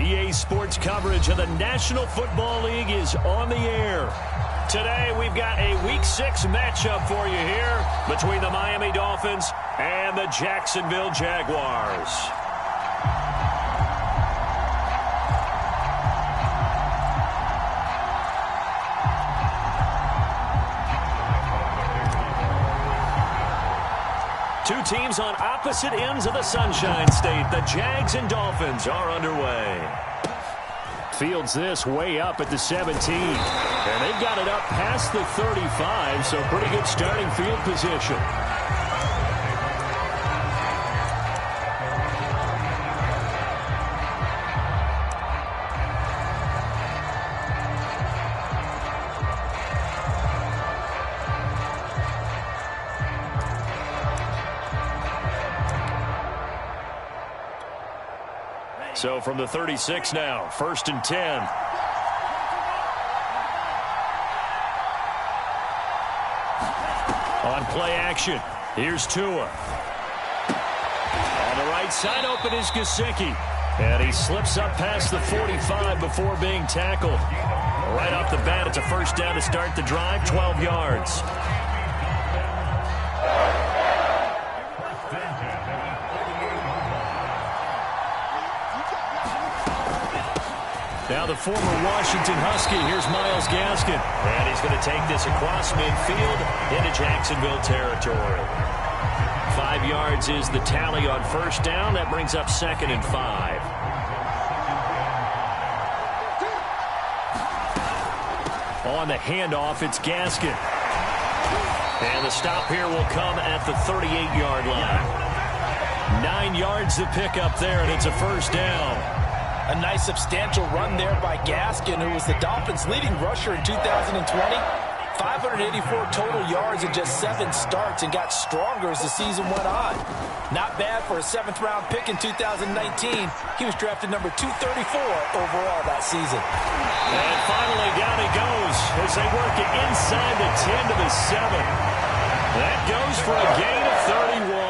EA Sports coverage of the National Football League is on the air. Today, we've got a Week 6 matchup for you here between the Miami Dolphins and the Jacksonville Jaguars. Two teams on opposite ends of the Sunshine State. The Jags and Dolphins are underway. Fields this way up at the 17. And they've got it up past the 35, so pretty good starting field position. So from the 36 now, 1st and 10. On play action, here's Tua. On the right side, open is Gesicki. And he slips up past the 45 before being tackled. Right off the bat, it's a first down to start the drive, 12 yards. Now the former Washington Husky, here's Myles Gaskin. And he's going to take this across midfield into Jacksonville territory. 5 yards is the tally on first down. That brings up 2nd and 5. On the handoff, it's Gaskin. And the stop here will come at the 38-yard line. 9 yards to pick up there, and it's a first down. A nice substantial run there by Gaskin, who was the Dolphins' leading rusher in 2020. 584 total yards in just 7 starts and got stronger as the season went on. Not bad for a 7th-round pick in 2019. He was drafted number 234 overall that season. And finally, down he goes as they work it inside the 10 to the 7. That goes for a gain of 31.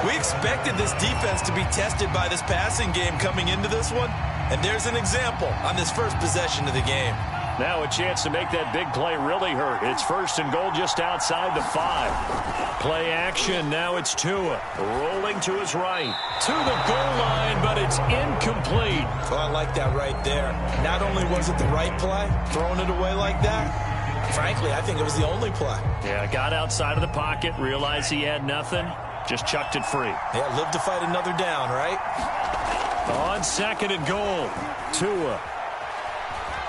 We expected this defense to be tested by this passing game coming into this one, and there's an example on this first possession of the game. Now a chance to make that big play really hurt. It's 1st and goal just outside the 5. Play action, now it's Tua. Rolling to his right. To the goal line, but it's incomplete. Well, I like that right there. Not only was it the right play, throwing it away like that, frankly, I think it was the only play. Yeah, got outside of the pocket, realized he had nothing. Just chucked it free. Yeah, live to fight another down, right? On 2nd and goal, Tua.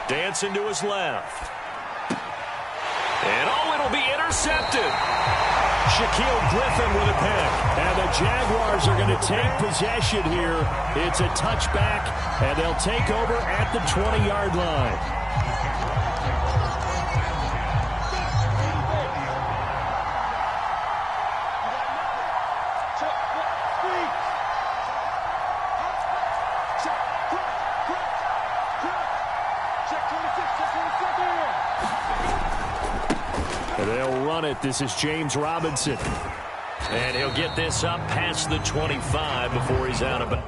Dancing to his left. And it'll be intercepted. Shaquille Griffin with a pick. And the Jaguars are going to take possession here. It's a touchback, and they'll take over at the 20-yard line. They'll run it. This is James Robinson. And he'll get this up past the 25 before he's out of bounds.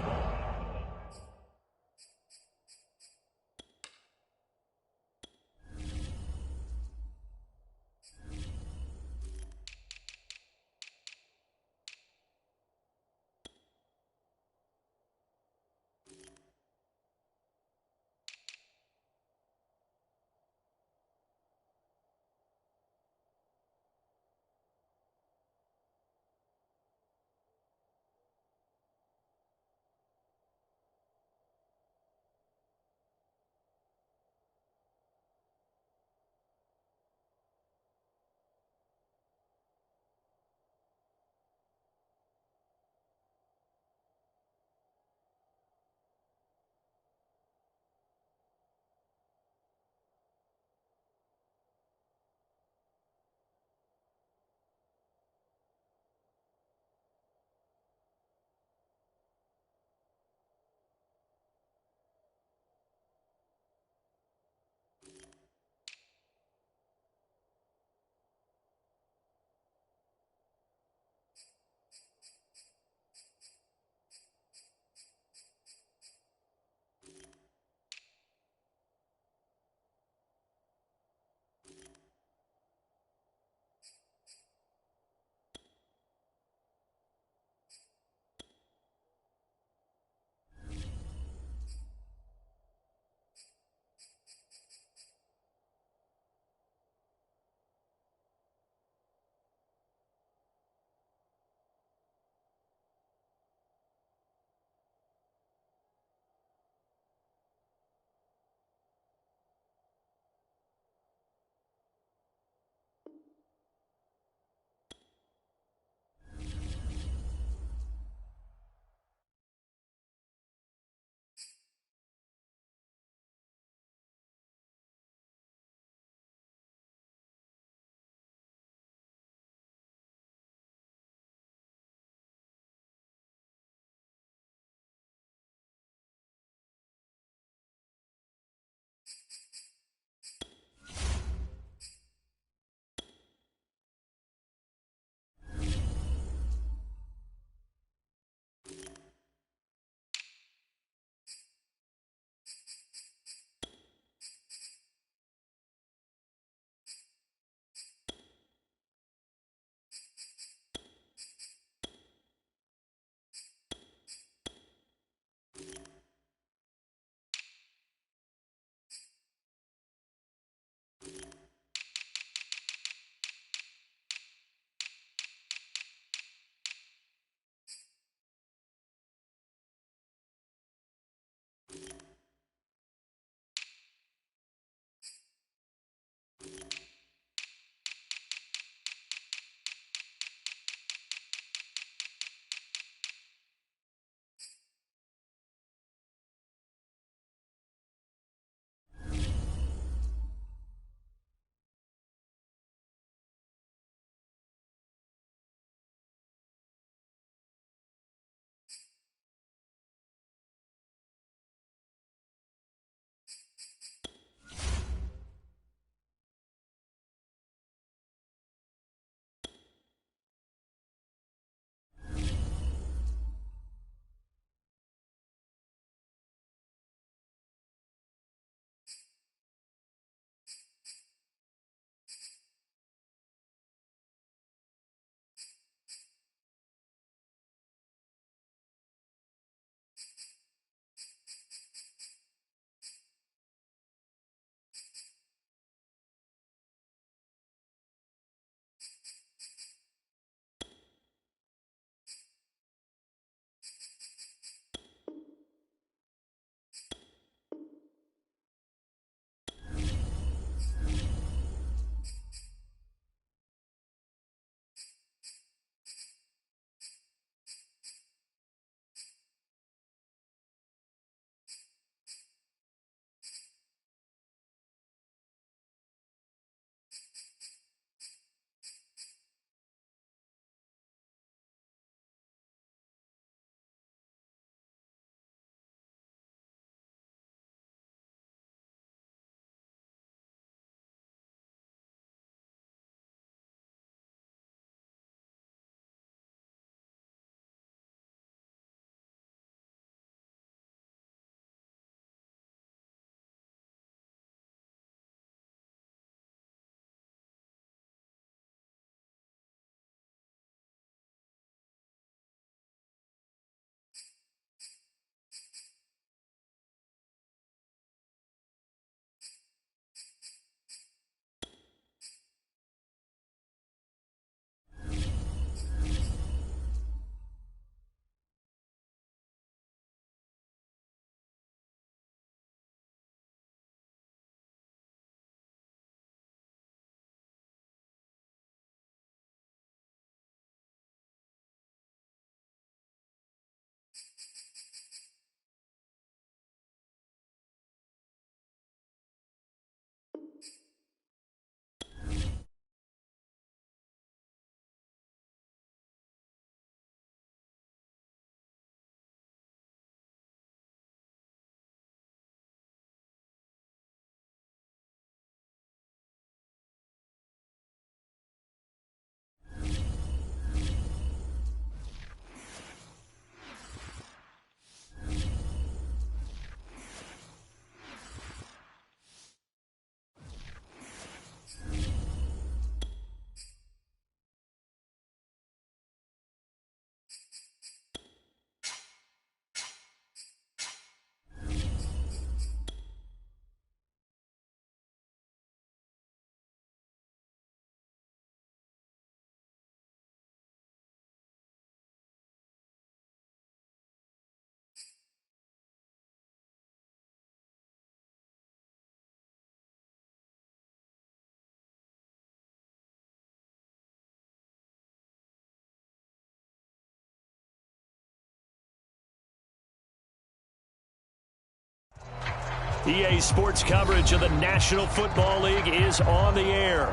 EA Sports coverage of the National Football League is on the air.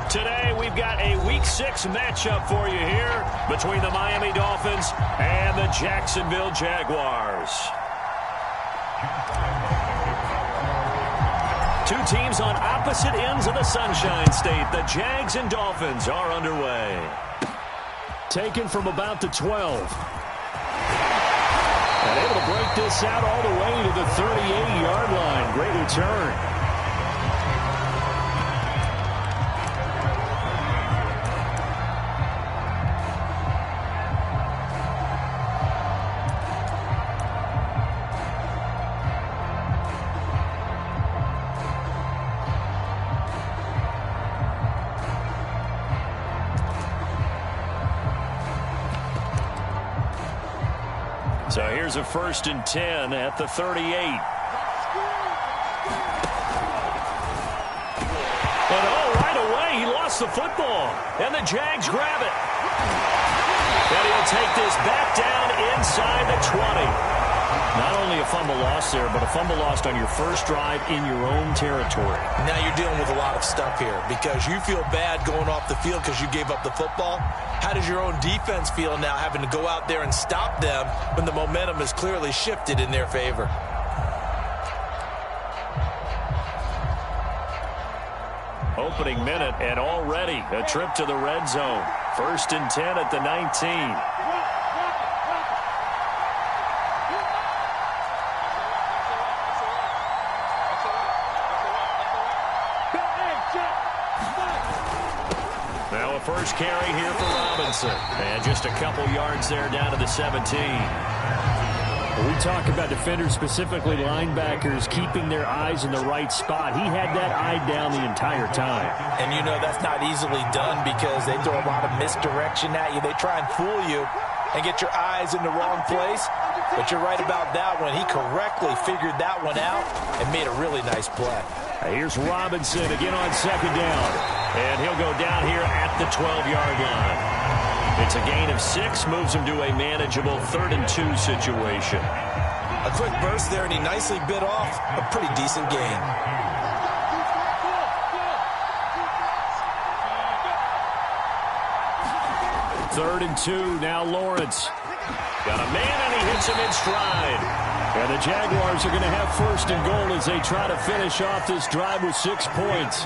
Today, we've got a Week 6 matchup for you here between the Miami Dolphins and the Jacksonville Jaguars. Two teams on opposite ends of the Sunshine State. The Jags and Dolphins are underway. Taken from about the 12. And able to break this out all the way to the 38-yard line. Great return. So here's a 1st and 10 at the 38. And right away, he lost the football. And the Jags grab it. And he'll take this back down inside the 20. Not only a fumble lost there, but a fumble lost on your first drive in your own territory. Now you're dealing with a lot of stuff here because you feel bad going off the field because you gave up the football. How does your own defense feel now having to go out there and stop them when the momentum is clearly shifted in their favor? Opening minute and already a trip to the red zone. 1st and 10 at the 19. Now a first carry here for Robinson. And just a couple yards there down to the 17. We talk about defenders, specifically linebackers, keeping their eyes in the right spot. He had that eye down the entire time. And you know that's not easily done because they throw a lot of misdirection at you. They try and fool you and get your eyes in the wrong place. But you're right about that one. He correctly figured that one out and made a really nice play. Here's Robinson again on 2nd down. And he'll go down here at the 12-yard line. It's a gain of 6, moves him to a manageable 3rd and 2 situation. A quick burst there, and he nicely bit off a pretty decent gain. Third and 2, now Lawrence. Got a man, and he hits him in stride. And the Jaguars are going to have 1st and goal as they try to finish off this drive with 6 points.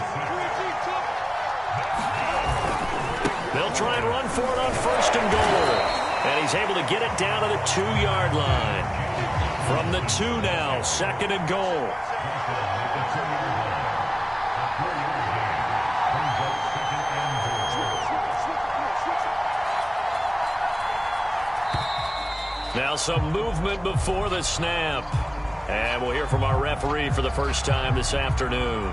They'll try and run for it on 1st and goal. And he's able to get it down to the 2-yard line. From the 2 now, 2nd and goal. Now some movement before the snap. And we'll hear from our referee for the first time this afternoon.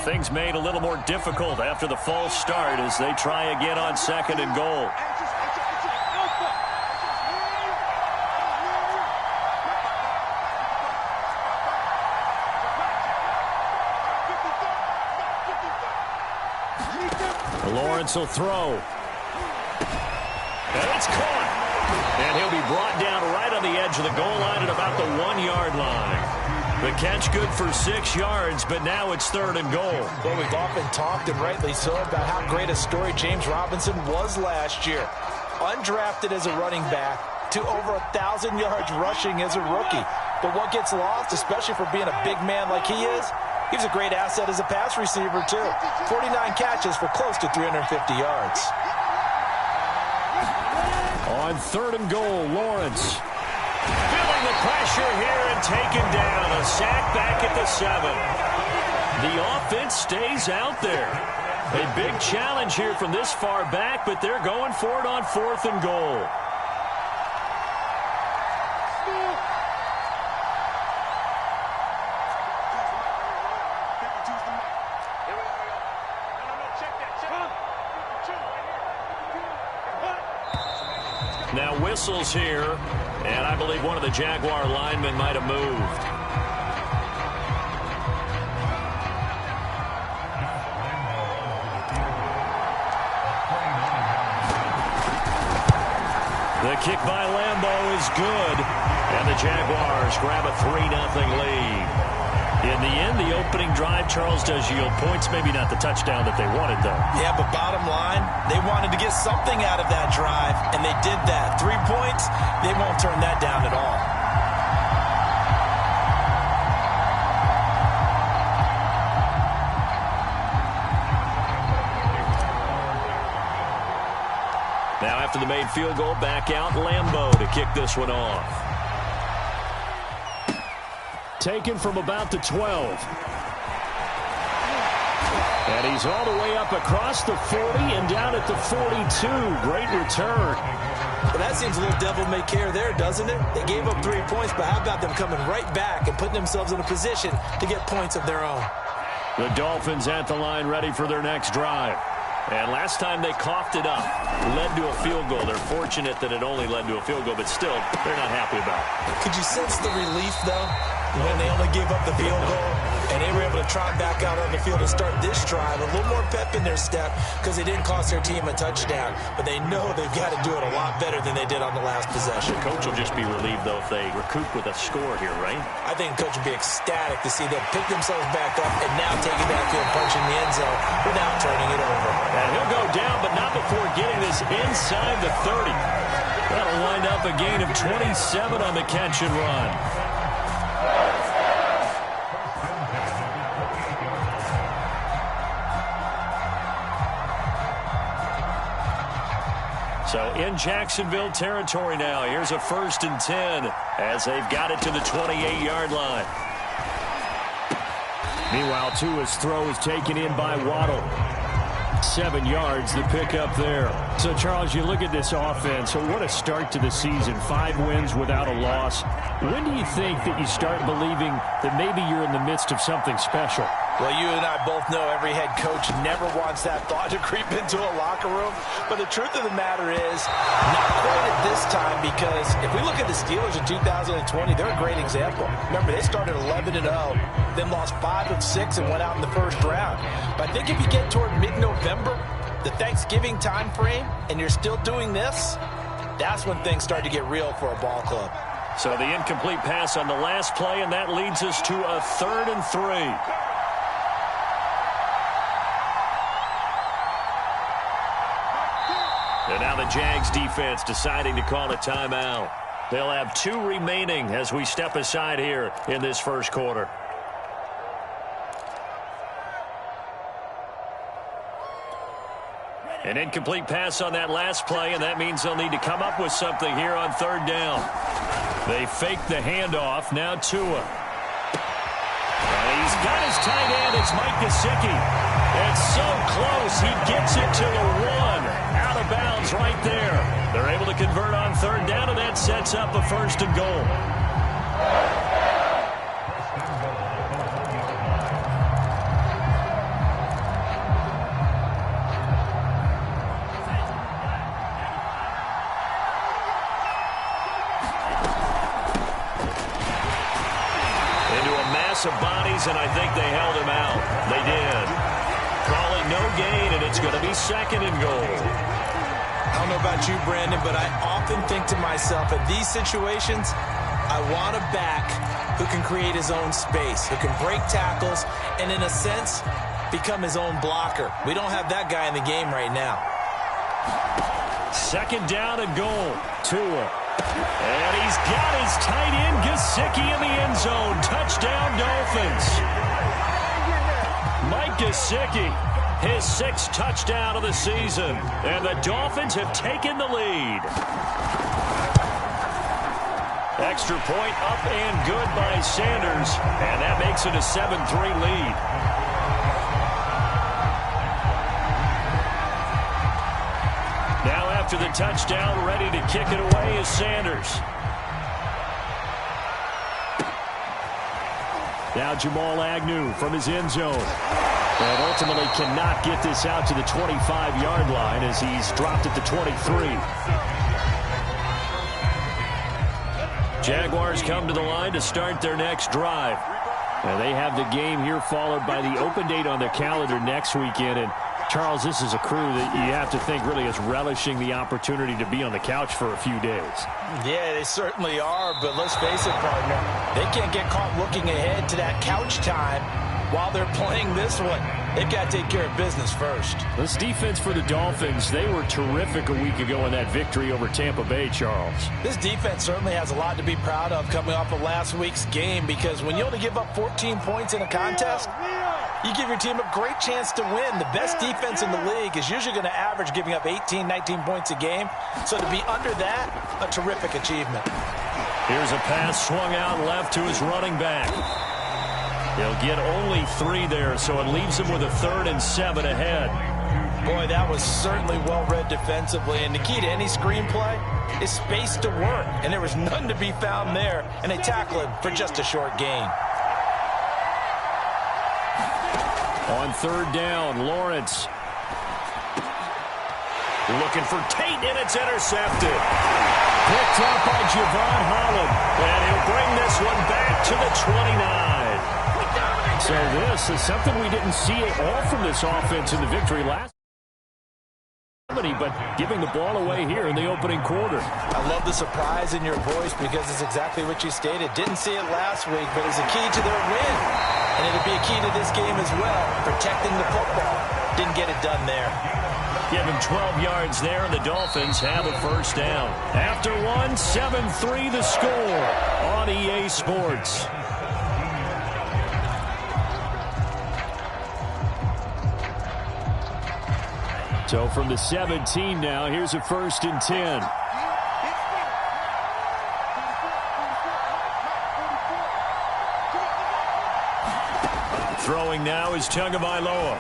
Things made a little more difficult after the false start as they try again on 2nd and goal. Lawrence will throw. And it's caught. And he'll be brought down right on the edge of the goal line at about the 1-yard line. The catch good for 6 yards, but now it's 3rd and goal. Well, we've often talked, and rightly so, about how great a story James Robinson was last year. Undrafted as a running back to over 1,000 yards rushing as a rookie. But what gets lost, especially for being a big man like he is, he's a great asset as a pass receiver, too. 49 catches for close to 350 yards. On 3rd and goal, Lawrence. Feeling the pressure here and taken down. A sack back at the 7. The offense stays out there. A big challenge here from this far back, but they're going for it on 4th and goal. Now whistles here, and I believe one of the Jaguar linemen might have moved. The kick by Lambeau is good, and the Jaguars grab a 3-0 lead. In the end, the opening drive, Charles, does yield points. Maybe not the touchdown that they wanted, though. Yeah, but bottom line, they wanted to get something out of that drive, and they did that. 3 points, they won't turn that down at all. Now after the made field goal, back out Lambeau to kick this one off. Taken from about the 12. And he's all the way up across the 40 and down at the 42. Great return. Well, that seems a little devil-may-care there, doesn't it? They gave up 3 points, but how about them coming right back and putting themselves in a position to get points of their own? The Dolphins at the line ready for their next drive. And last time they coughed it up, led to a field goal. They're fortunate that it only led to a field goal, but still, they're not happy about it. Could you sense the relief, though, when they only gave up the field goal and they were able to trot back out on the field and start this drive? A little more pep in their step because they didn't cost their team a touchdown, but they know they've got to do it a lot better than they did on the last possession. The coach will just be relieved, though, if they recoup with a score here, right? I think the coach will be ecstatic to see them pick themselves back up and now take it back to a punch in the end zone without turning it over. And he'll go down, but not before getting this inside the 30. That'll wind up a gain of 27 on the catch and run. So in Jacksonville territory now. Here's a 1st and 10 as they've got it to the 28-yard line. Meanwhile, Tua's throw is taken in by Waddle. 7 yards, the pickup there. So, Charles, you look at this offense. So what a start to the season. 5 wins without a loss. When do you think that you start believing that maybe you're in the midst of something special? Well, you and I both know every head coach never wants that thought to creep into a locker room. But the truth of the matter is, not quite at this time, because if we look at the Steelers in 2020, they're a great example. Remember, they started 11-0, then lost 5 of 6 and went out in the first round. But I think if you get toward mid-November, the Thanksgiving time frame, and you're still doing this, that's when things start to get real for a ball club. So the incomplete pass on the last play, and that leads us to a 3rd and 3. And now the Jags defense deciding to call a timeout. They'll have 2 remaining as we step aside here in this first quarter. An incomplete pass on that last play, and that means they'll need to come up with something here on 3rd down. They fake the handoff. Now Tua. And he's got his tight end. It's Mike Gesicki. It's so close. He gets it to the 1. Out of bounds right there. They're able to convert on 3rd down, and that sets up a 1st and goal. Of bodies, and I think they held him out. They did. Call it no gain, and it's going to be 2nd and goal. I don't know about you, Brandon, but I often think to myself, in these situations, I want a back who can create his own space, who can break tackles, and in a sense, become his own blocker. We don't have that guy in the game right now. 2nd down and goal. Tua. And he's got his tight end, Gesicki, in the end zone. Touchdown, Dolphins. Mike Gesicki, his 6th touchdown of the season. And the Dolphins have taken the lead. Extra point up and good by Sanders. And that makes it a 7-3 lead. Now after the touchdown, ready to kick it away is Sanders. Now Jamal Agnew from his end zone. And ultimately cannot get this out to the 25-yard line as he's dropped at the 23. Jaguars come to the line to start their next drive. Now they have the game here followed by the open date on their calendar next weekend. And Charles, this is a crew that you have to think really is relishing the opportunity to be on the couch for a few days. Yeah, they certainly are, but let's face it, partner. They can't get caught looking ahead to that couch time while they're playing this one. They've got to take care of business first. This defense for the Dolphins, they were terrific a week ago in that victory over Tampa Bay, Charles. This defense certainly has a lot to be proud of coming off of last week's game, because when you only give up 14 points in a contest, you give your team a great chance to win. The best defense in the league is usually going to average giving up 18, 19 points a game. So to be under that, a terrific achievement. Here's a pass swung out left to his running back. He'll get only 3 there, so it leaves him with a 3rd and 7 ahead. Boy, that was certainly well-read defensively, and the key to any screenplay is space to work, and there was none to be found there, and they tackle him for just a short gain. On 3rd down, Lawrence. Looking for Tate, and it's intercepted. Picked up by Javon Holland. And he'll bring this one back to the 29. So this is something we didn't see at all from this offense in the victory last. But giving the ball away here in the opening quarter. I love the surprise in your voice, because it's exactly what you stated. Didn't see it last week, but it's a key to their win. And it'll be a key to this game as well, protecting the football. Didn't get it done there. Give him 12 yards there, and the Dolphins have a 1st down. After one, 7-3 the score on EA Sports. So from the 17 now, here's a 1st and 10. Throwing now is Tagovailoa.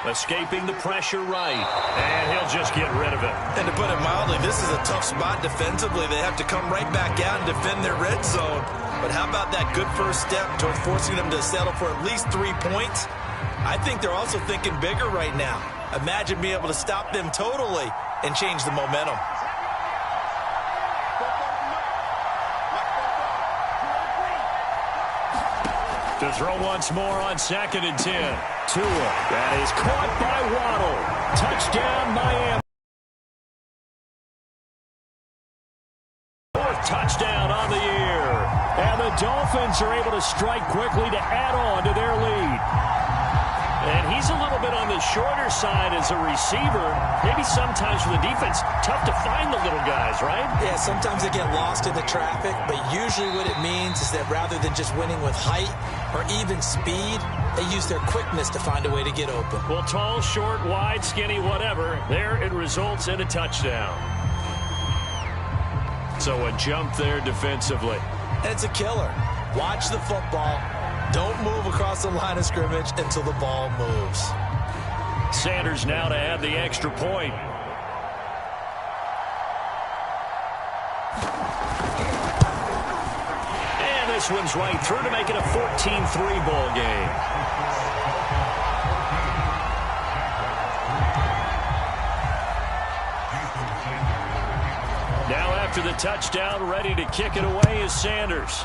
Escaping the pressure right. And he'll just get rid of it. And to put it mildly, this is a tough spot defensively. They have to come right back out and defend their red zone. But how about that good first step towards forcing them to settle for at least 3 points? I think they're also thinking bigger right now. Imagine being able to stop them totally and change the momentum. To throw once more on 2nd and 10. Tua. That is caught by Waddle. Touchdown, Miami. 4th touchdown on the year. And the Dolphins are able to strike quickly to add on to their lead. And he's a little bit on the shorter side as a receiver. Maybe sometimes for the defense, tough to find the little guys, right? Yeah, sometimes they get lost in the traffic, but usually what it means is that rather than just winning with height or even speed, they use their quickness to find a way to get open. Well, tall, short, wide, skinny, whatever, there it results in a touchdown. So a jump there defensively. And it's a killer. Watch the football. Don't move across the line of scrimmage until the ball moves. Sanders now to add the extra point. And this one's right through to make it a 14-3 ball game. Now after the touchdown, ready to kick it away is Sanders.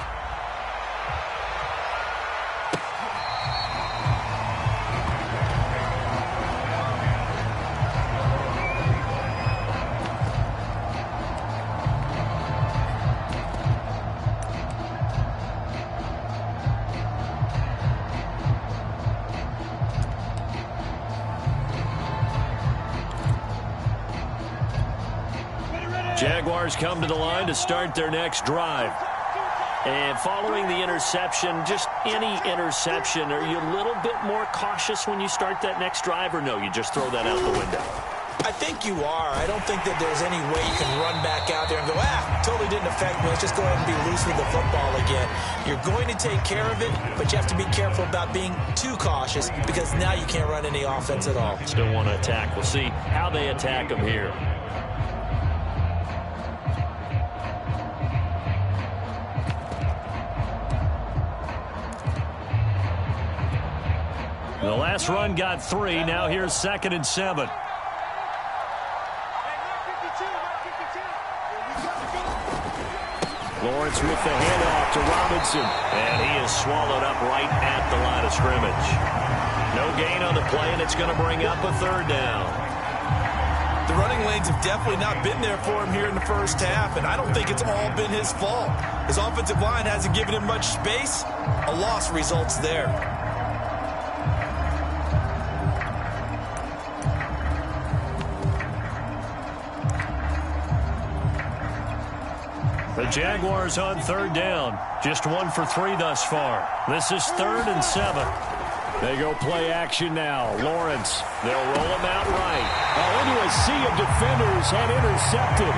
Jaguars come to the line to start their next drive. And following the interception, just any interception, are you a little bit more cautious when you start that next drive, or no, you just throw that out the window? I think you are. I don't think that there's any way you can run back out there and go, totally didn't affect me. Let's just go ahead and be loose with the football again. You're going to take care of it, but you have to be careful about being too cautious, because now you can't run any offense at all. Still want to attack. We'll see how they attack them here. The last run got 3. Now here's 2nd and 7. Lawrence with the handoff to Robinson. And he is swallowed up right at the line of scrimmage. No gain on the play, and it's going to bring up a third down. The running lanes have definitely not been there for him here in the first half, and I don't think it's all been his fault. His offensive line hasn't given him much space. A loss results there. The Jaguars on third down. Just 1 for 3 thus far. This is 3rd and 7. They go play action now. Lawrence. They'll roll him out right. Into a sea of defenders and intercepted.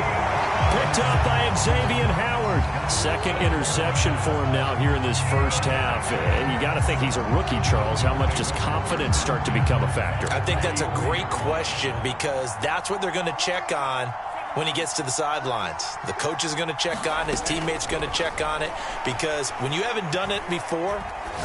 Picked up by Xavier Howard. Second interception for him now here in this first half. And you got to think he's a rookie, Charles. How much does confidence start to become a factor? I think that's a great question because that's what they're going to check on when he gets to the sidelines. The coach is going to check on it. His teammates going to check on it because when you haven't done it before,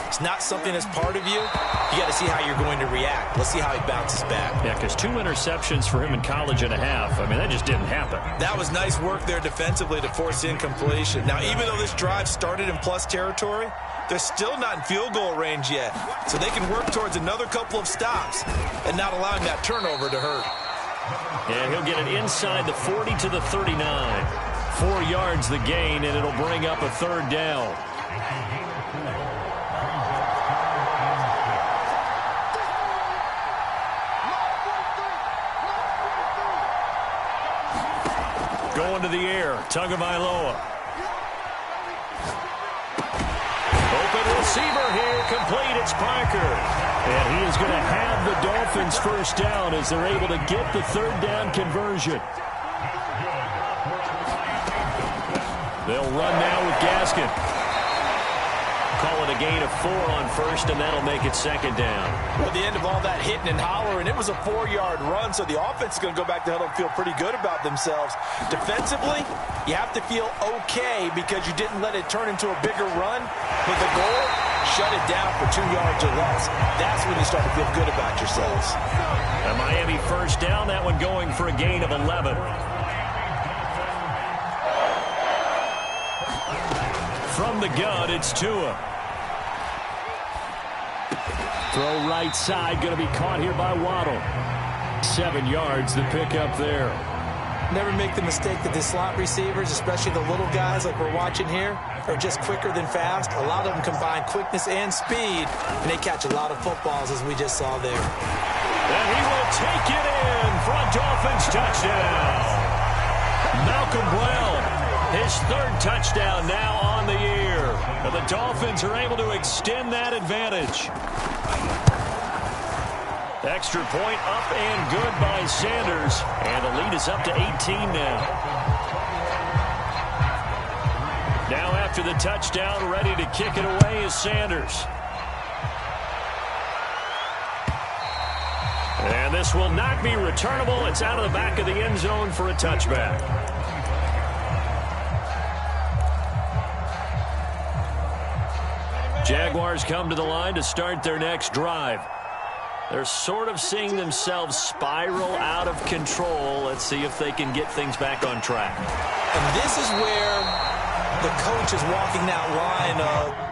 it's not something that's part of you. You got to see how you're going to react. Let's see how he bounces back. Yeah, because 2 interceptions for him in college and a half. I mean, that just didn't happen. That was nice work there defensively to force incompletion. Now, even though this drive started in plus territory, they're still not in field goal range yet. So they can work towards another couple of stops and not allowing that turnover to hurt. And he'll get it inside the 40 to the 39. 4 yards the gain, and it'll bring up a third down. Going to the air, Tagovailoa. Open receiver here, complete, it's Parker. And he is going to have the Dolphins first down as they're able to get the third down conversion. They'll run now with Gaskin. Call it a gain of 4 on first, and that'll make it second down. Well, the end of all that hitting and hollering, it was a 4-yard run, so the offense is going to go back to huddle and feel pretty good about themselves. Defensively, you have to feel okay because you didn't let it turn into a bigger run, but the goal, shut it down for 2 yards or less. That's when you start to feel good about yourselves. A Miami first down, that one going for a gain of 11. From the gun, it's Tua. Throw right side, going to be caught here by Waddle. 7 yards, the pickup there. Never make the mistake that the slot receivers, especially the little guys like we're watching here, are just quicker than fast. A lot of them combine quickness and speed, and they catch a lot of footballs, as we just saw there. And he will take it in for a Dolphins touchdown. Malcolm Brown, his 3rd touchdown now on the year. And the Dolphins are able to extend that advantage. Extra point up and good by Sanders. And the lead is up to 18 now. Now after the touchdown, ready to kick it away is Sanders. And this will not be returnable. It's out of the back of the end zone for a touchback. Jaguars come to the line to start their next drive. They're sort of seeing themselves spiral out of control. Let's see if they can get things back on track. And this is where the coach is walking that line of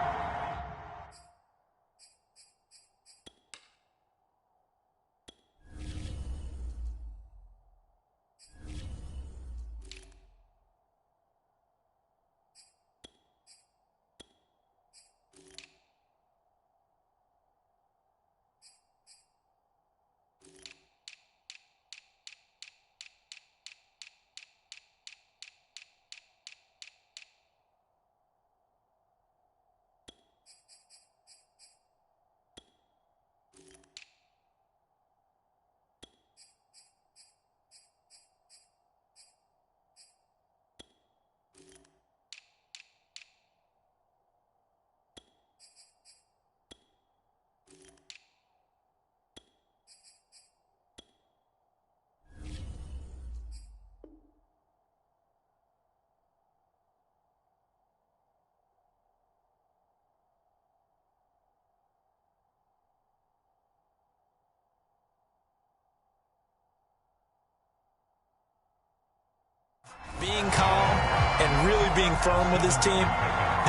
being calm and really being firm with his team.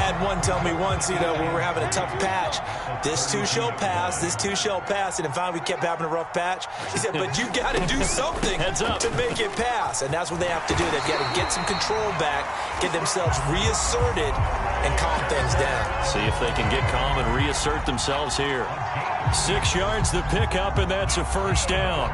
had one tell me once, when we were having a tough patch, this too shall pass, this too shall pass. And finally we kept having a rough patch. He said, but you got to do something to make it pass. And that's what they have to do. They've got to get some control back, get themselves reasserted, and calm things down. See if they can get calm and reassert themselves here. 6 yards the pickup, and that's a first down.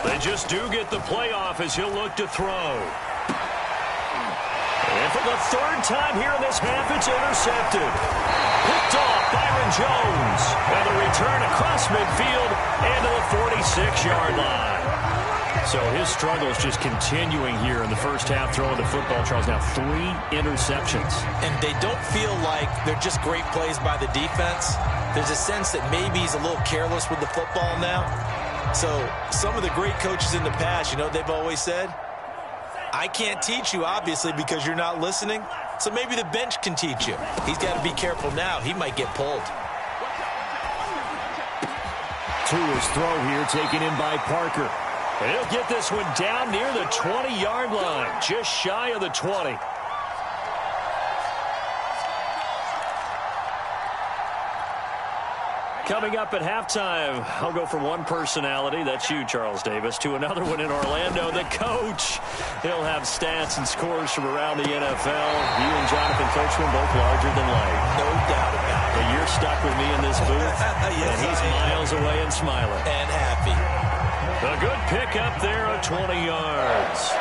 They just do get the playoff as he'll look to throw. And for the third time here in this half, it's intercepted. Picked off Byron Jones. And the return across midfield and to the 46-yard line. So his struggles just continuing here in the first half throwing the football, Charles. Now 3 interceptions. And they don't feel like they're just great plays by the defense. There's a sense that maybe he's a little careless with the football now. So some of the great coaches in the past, they've always said, I can't teach you, obviously, because you're not listening. So maybe the bench can teach you. He's got to be careful now. He might get pulled. To his throw here, taken in by Parker. And he'll get this one down near the 20-yard line, just shy of the 20. Coming up at halftime, I'll go from one personality, that's you, Charles Davis, to another one in Orlando, the coach. He'll have stats and scores from around the NFL. You and Jonathan Coachman both larger than life. No doubt about it. But you're stuck with me in this booth, yes, and he's miles away and smiling. And happy. A good pickup there at 20 yards.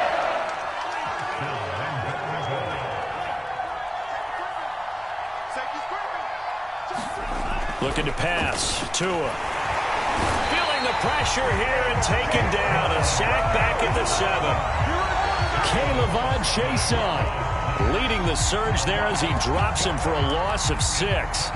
Looking to pass. Tua. Feeling the pressure here and taken down. A sack back at the 7. K'Lavon Chaisson leading the surge there as he drops him for a loss of 6.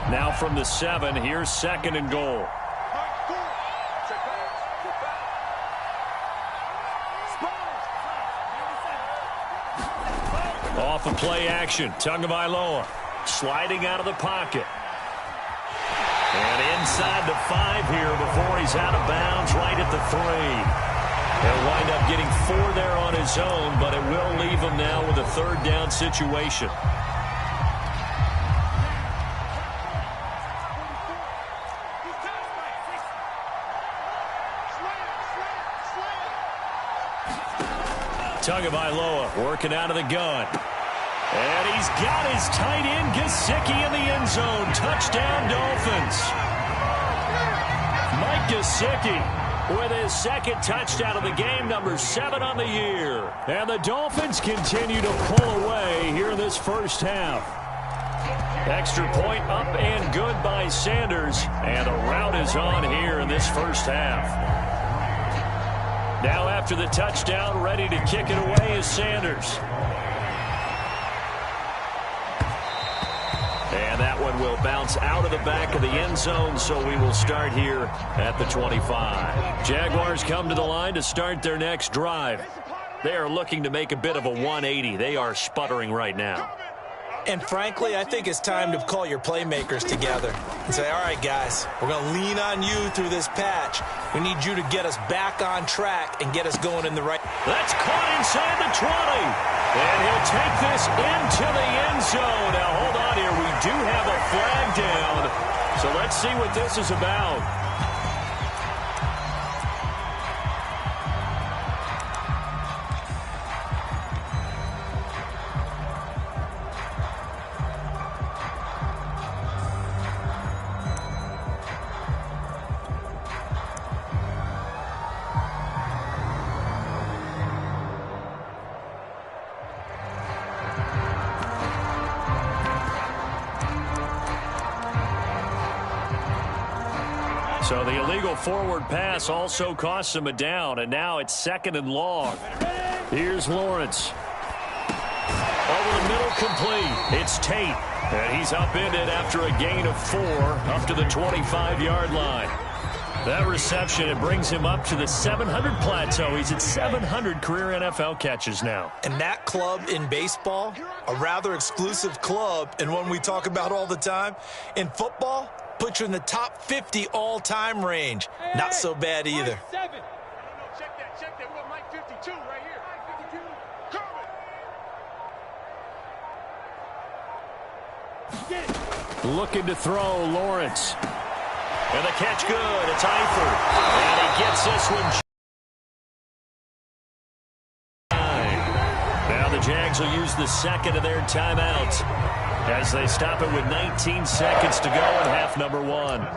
Now from the 7, here's 2nd and goal. Off of play action, Tagovailoa sliding out of the pocket. And inside the 5 here before he's out of bounds right at the 3. He'll wind up getting 4 there on his own, but it will leave him now with a 3rd down situation. Tagovailoa working out of the gun. And he's got his tight end, Gesicki, in the end zone. Touchdown, Dolphins. Mike Gesicki with his 2nd touchdown of the game, number 7 on the year. And the Dolphins continue to pull away here in this first half. Extra point up and good by Sanders. And the route is on here in this first half. Now after the touchdown, ready to kick it away is Sanders. And that one will bounce out of the back of the end zone, so we will start here at the 25. Jaguars come to the line to start their next drive. They are looking to make a bit of a 180. They are sputtering right now. And frankly, I think it's time to call your playmakers together and say, all right, guys, we're going to lean on you through this patch. We need you to get us back on track and get us going in the right. That's caught inside the 20. And he'll take this into the end zone. Now, hold on here. We do have a flag down. So let's see what this is about. So the illegal forward pass also costs him a down, and now it's 2nd and long. Here's Lawrence. Over the middle, complete. It's Tate, and he's upended after a gain of 4 up to the 25-yard line. That reception, it brings him up to the 700 plateau. He's at 700 career NFL catches now. And that club in baseball, a rather exclusive club and one we talk about all the time. In football, puts you in the top 50 all-time range. Not so bad either. Check that. We got Mike 52 right here. Looking to throw, Lawrence. And the catch good. It's Eifert. And he gets this one. Now the Jags will use the 2nd of their timeouts as they stop it with 19 seconds to go in half number 1.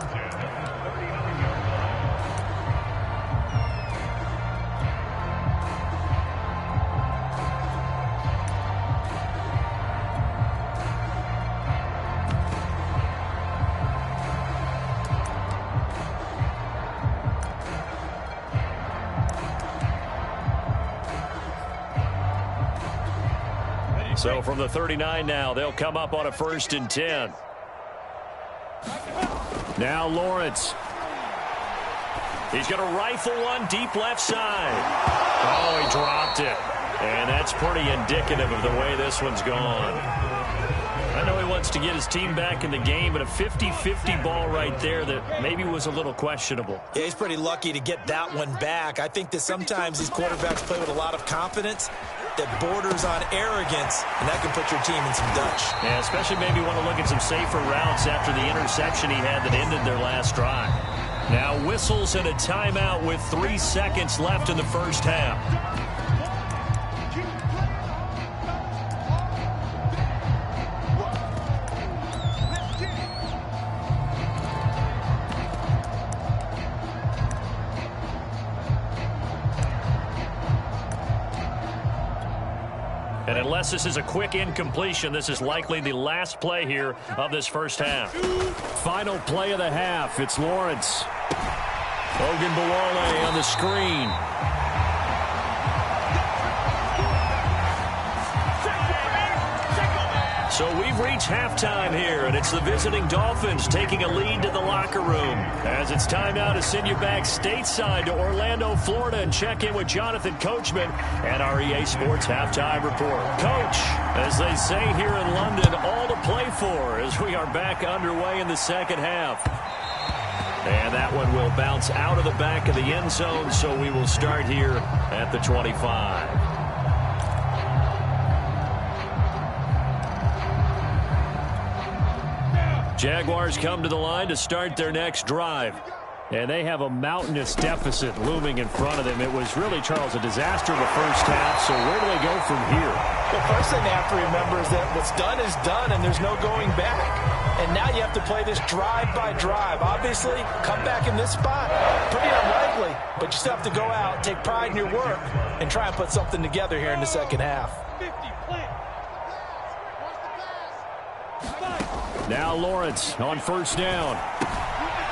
So from the 39 now, they'll come up on a 1st and 10. Now Lawrence. He's going to rifle one deep left side. Oh, he dropped it. And that's pretty indicative of the way this one's gone. I know he wants to get his team back in the game, but a 50-50 ball right there that maybe was a little questionable. Yeah, he's pretty lucky to get that one back. I think that sometimes these quarterbacks play with a lot of confidence that borders on arrogance, and that can put your team in some Dutch. Yeah, especially maybe want to look at some safer routes after the interception he had that ended their last drive. Now whistles and a timeout with 3 seconds left in the first half. And unless this is a quick incompletion, this is likely the last play here of this first half. Final play of the half. It's Lawrence. Ogunbowale on the screen. So we've reached halftime here, and it's the visiting Dolphins taking a lead to the locker room. As it's time now to send you back stateside to Orlando, Florida, and check in with Jonathan Coachman and our EA Sports Halftime Report. Coach, as they say here in London, all to play for as we are back underway in the second half. And that one will bounce out of the back of the end zone, so we will start here at the 25. Jaguars come to the line to start their next drive. And they have a mountainous deficit looming in front of them. It was really, Charles, a disaster in the first half. So where do they go from here? The first thing they have to remember is that what's done is done, and there's no going back. And now you have to play this drive by drive. Obviously, come back in this spot, pretty unlikely. But you still have to go out, take pride in your work, and try and put something together here in the second half. Now Lawrence on first down.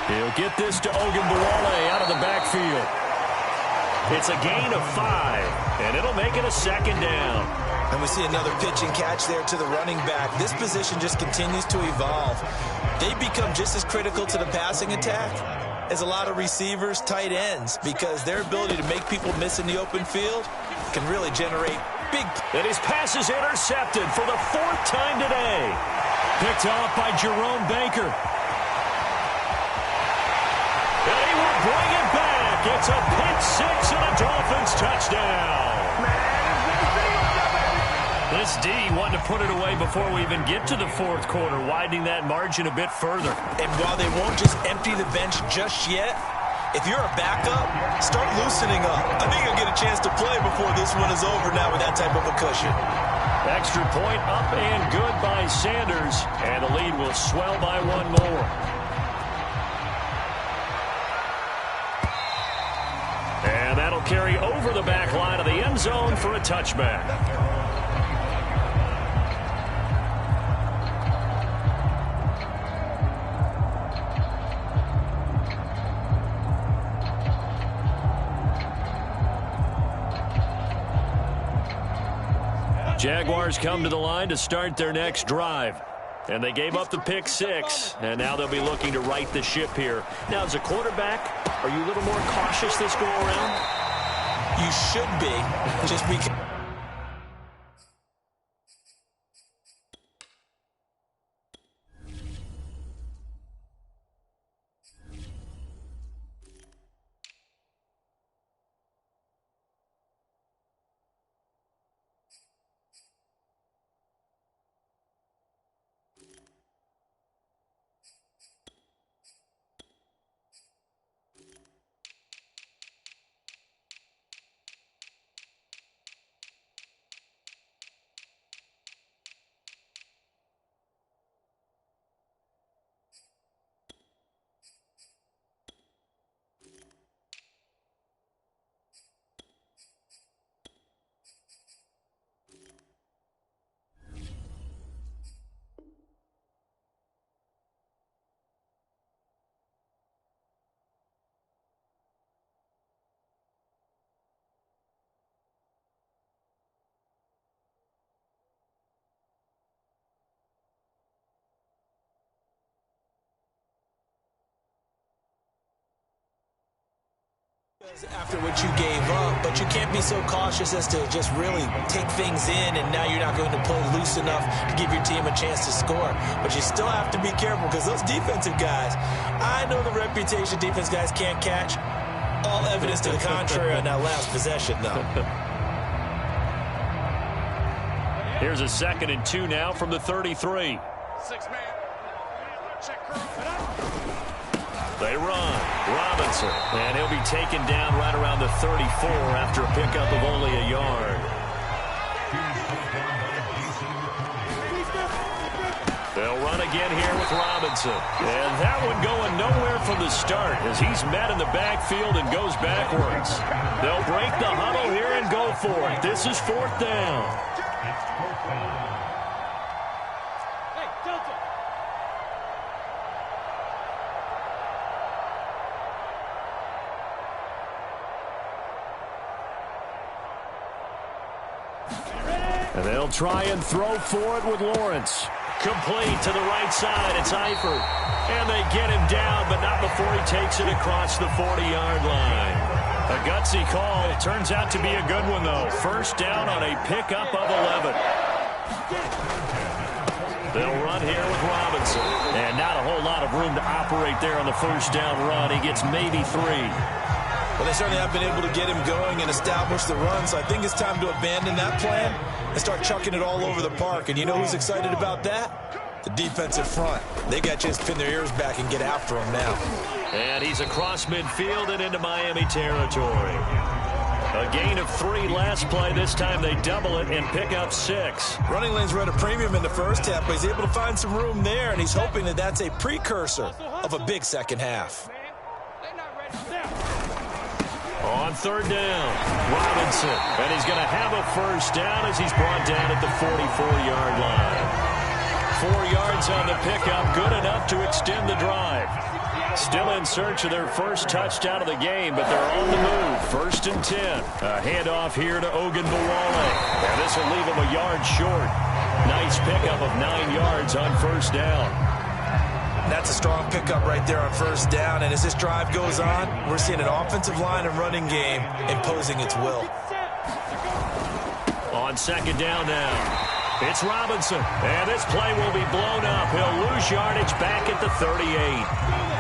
He'll get this to Ogunbowale out of the backfield. It's a gain of 5, and it'll make it a second down. And we see another pitch and catch there to the running back. This position just continues to evolve. They become just as critical to the passing attack as a lot of receivers, tight ends, because their ability to make people miss in the open field can really generate big. And his pass is intercepted for the 4th time today. Picked off by Jerome Baker. And he will bring it back. It's a pick 6 and a Dolphins touchdown. This D wanted to put it away before we even get to the 4th quarter, widening that margin a bit further. And while they won't just empty the bench just yet, if you're a backup, start loosening up. I think you'll get a chance to play before this one is over now with that type of a cushion. Extra point up and good by Sanders, and the lead will swell by 1 more. And that'll carry over the back line of the end zone for a touchback. Jaguars come to the line to start their next drive. And they gave up the pick 6, and now they'll be looking to right the ship here. Now, as a quarterback, are you a little more cautious this go-around? You should be, just because. After what you gave up, but you can't be so cautious as to just really take things in, and now you're not going to play loose enough to give your team a chance to score. But you still have to be careful because those defensive guys, I know the reputation defense guys can't catch. All evidence to the contrary on that last possession, though. Here's a 2nd and 2 now from the 33. 6-man. Check curl. They run. Robinson. And he'll be taken down right around the 34 after a pickup of only a yard. They'll run again here with Robinson. And that one going nowhere from the start as he's met in the backfield and goes backwards. They'll break the huddle here and go for it. This is 4th down. And they'll try and throw for it with Lawrence. Complete to the right side. It's Eifert. And they get him down, but not before he takes it across the 40-yard line. A gutsy call. Turns out to be a good one, though. 1st down on a pickup of 11. They'll run here with Robinson. And not a whole lot of room to operate there on the 1st down run. He gets maybe 3. Well, they certainly have been able to get him going and establish the run, so I think it's time to abandon that plan and start chucking it all over the park. And you know who's excited about that? The defensive front. They got to just pin their ears back and get after him now. And he's across midfield and into Miami territory. A gain of 3 last play. This time they double it and pick up 6. Running lanes were at a premium in the first half, but he's able to find some room there, and he's hoping that that's a precursor of a big second half. On 3rd down, Robinson. And he's going to have a 1st down as he's brought down at the 44-yard line. 4 yards on the pickup, good enough to extend the drive. Still in search of their first touchdown of the game, but they're on the move. 1st and 10. A handoff here to Ogunbowale. And this will leave him a yard short. Nice pickup of 9 yards on 1st down. That's a strong pickup right there on 1st down. And as this drive goes on, we're seeing an offensive line and running game imposing its will. On 2nd down now, it's Robinson. And this play will be blown up. He'll lose yardage back at the 38.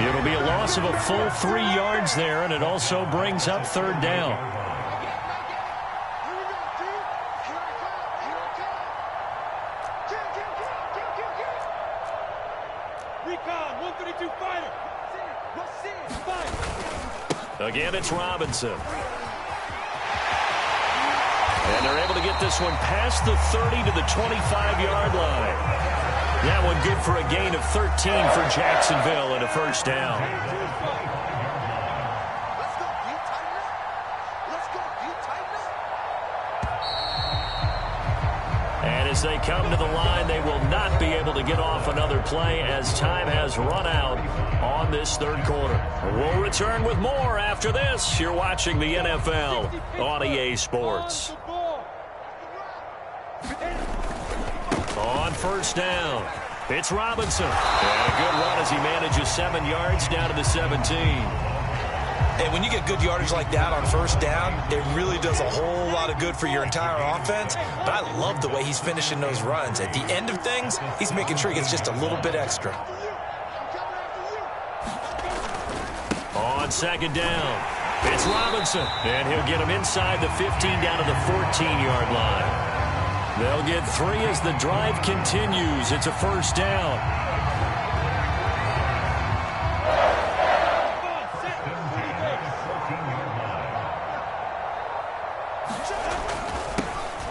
It'll be a loss of a full 3 yards there, and it also brings up 3rd down. Again, it's Robinson. And they're able to get this one past the 30 to the 25-yard line. That one good for a gain of 13 for Jacksonville and a 1st down. As they come to the line, they will not be able to get off another play as time has run out on this 3rd quarter. We'll return with more after this. You're watching the NFL on EA Sports. On first down, it's Robinson. And a good run as he manages 7 yards down to the 17. And when you get good yardage like that on first down, it really does a whole lot of good for your entire offense. But I love the way he's finishing those runs. At the end of things, he's making sure he gets just a little bit extra. On second down, it's Robinson. And he'll get him inside the 15 down to the 14-yard line. They'll get 3 as the drive continues. It's a first down.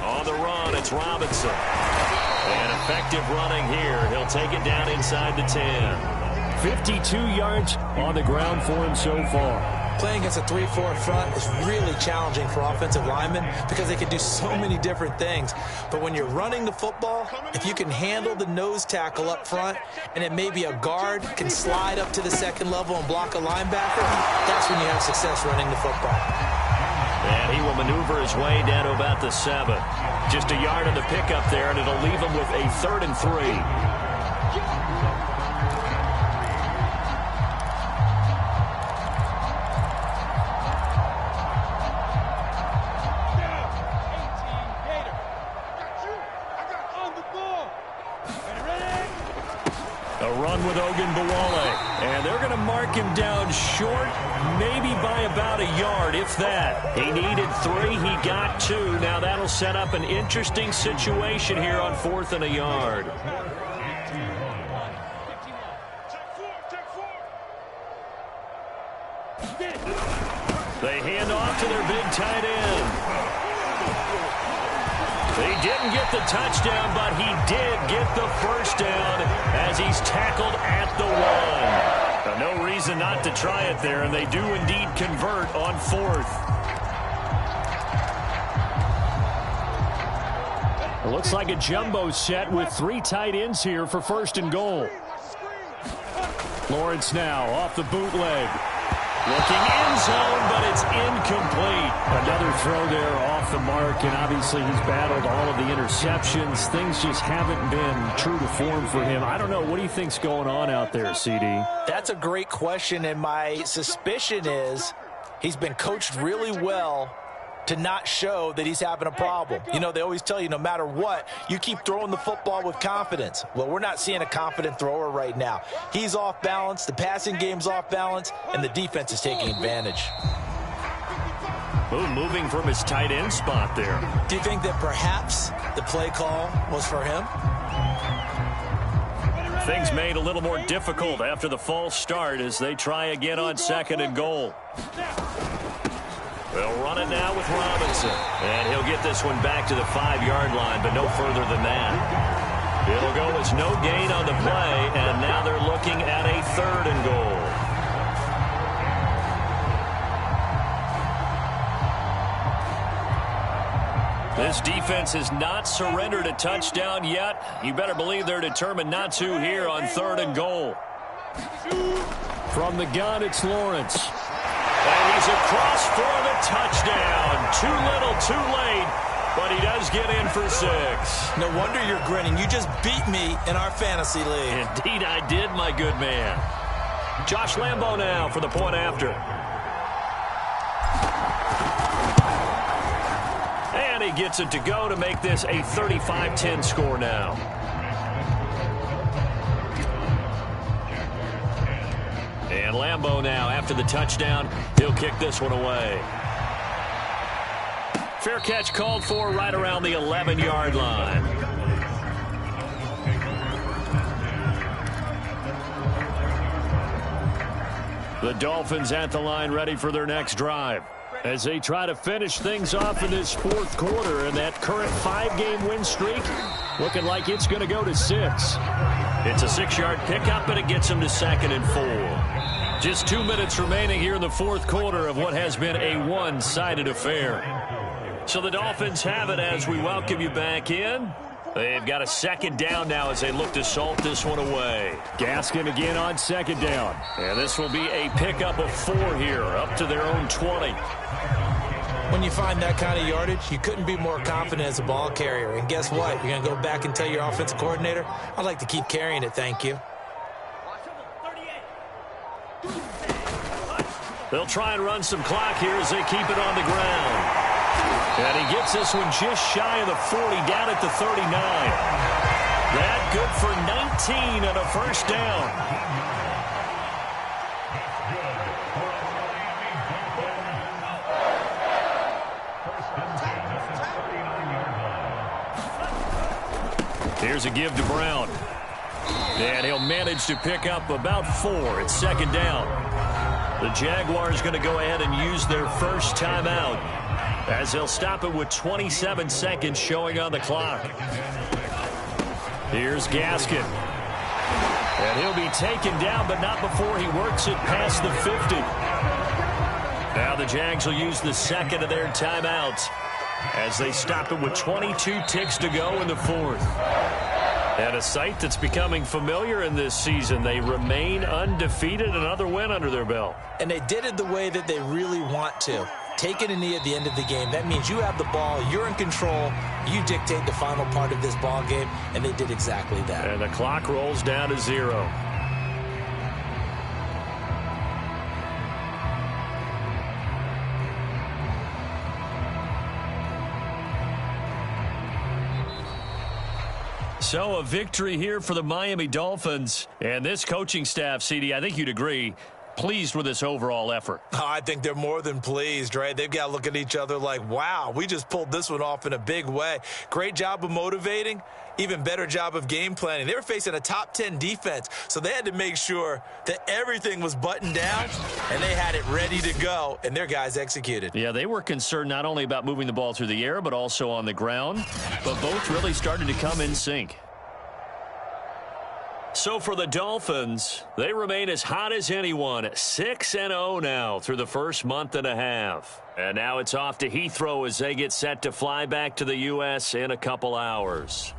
On the run, it's Robinson. And effective running here. He'll take it down inside the 10. 52 yards on the ground for him so far. Playing against a 3-4 front is really challenging for offensive linemen because they can do so many different things. But when you're running the football, if you can handle the nose tackle up front and then maybe a guard can slide up to the second level and block a linebacker, that's when you have success running the football. And he will maneuver his way down to about the 7. Just a yard on the pickup there, and it'll leave him with a 3rd and 3. With Ogunbowale, and they're going to mark him down short, maybe by about a yard, if that. He needed 3, he got 2. Now that'll set up an interesting situation here on 4th and a yard. They hand off to their big tight end. He didn't get the touchdown, but he did get the first down as he's tackled at the 1. No reason not to try it there, and they do indeed convert on 4th. It looks like a jumbo set with 3 tight ends here for 1st and goal. Lawrence now off the bootleg. Looking end zone, but it's incomplete. Another throw there off the mark, and obviously he's battled all of the interceptions. Things just haven't been true to form for him. I don't know. What do you think's going on out there, CD? That's a great question, and my suspicion is he's been coached really well to not show that he's having a problem. You know, they always tell you no matter what, you keep throwing the football with confidence. Well, we're not seeing a confident thrower right now. He's off balance, the passing game's off balance, and the defense is taking advantage. Moving from his tight end spot there. Do you think that perhaps the play call was for him? Things made a little more difficult after the false start as they try again on 2nd and goal. They'll run it now with Robinson. And he'll get this one back to the 5-yard line, but no further than that. It'll go as no gain on the play, and now they're looking at a 3rd and goal. This defense has not surrendered a touchdown yet. You better believe they're determined not to here on 3rd and goal. From the gun, it's Lawrence. And he's across for the touchdown. Too little, too late, but he does get in for 6. No wonder you're grinning. You just beat me in our fantasy league. Indeed I did, my good man. Josh Lambo now for the point after. And he gets it to go to make this a 35-10 score now. And Lambo now, after the touchdown, he'll kick this one away. Fair catch called for right around the 11-yard line. The Dolphins at the line ready for their next drive as they try to finish things off in this 4th quarter, and that current 5-game win streak looking like it's going to go to 6. It's a 6-yard pickup, and it gets them to 2nd and 4. Just 2 minutes remaining here in the 4th quarter of what has been a one-sided affair. So the Dolphins have it as we welcome you back in. They've got a 2nd down now as they look to salt this one away. Gaskin again on 2nd down. And this will be a pickup of 4 here, up to their own 20. When you find that kind of yardage, you couldn't be more confident as a ball carrier. And guess what? You're going to go back and tell your offensive coordinator, I'd like to keep carrying it, thank you. They'll try and run some clock here as they keep it on the ground. And he gets this one just shy of the 40, down at the 39. That good for 19 and a first down. Here's a give to Brown. And he'll manage to pick up about 4. It's second down. The Jaguars going to go ahead and use their first timeout as they'll stop it with 27 seconds showing on the clock. Here's Gaskin. And he'll be taken down, but not before he works it past the 50. Now the Jags will use the second of their timeouts as they stop it with 22 ticks to go in the fourth. And a sight that's becoming familiar in this season. They remain undefeated, another win under their belt. And they did it the way that they really want to. Taking a knee at the end of the game. That means you have the ball, you're in control, you dictate the final part of this ball game, and they did exactly that. And the clock rolls down to 0. So a victory here for the Miami Dolphins. And this coaching staff, CD, I think you'd agree, pleased with this overall effort. Oh, I think they're more than pleased, right? They've got to look at each other like, wow, we just pulled this one off in a big way. Great job of motivating, even better job of game planning. They were facing a top 10 defense, so they had to make sure that everything was buttoned down, and they had it ready to go, and their guys executed. Yeah, they were concerned not only about moving the ball through the air, but also on the ground, but both really started to come in sync. So for the Dolphins, they remain as hot as anyone, 6-0 now through the first month and a half. And now it's off to Heathrow as they get set to fly back to the U.S. in a couple hours.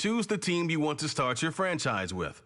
choose the team you want to start your franchise with.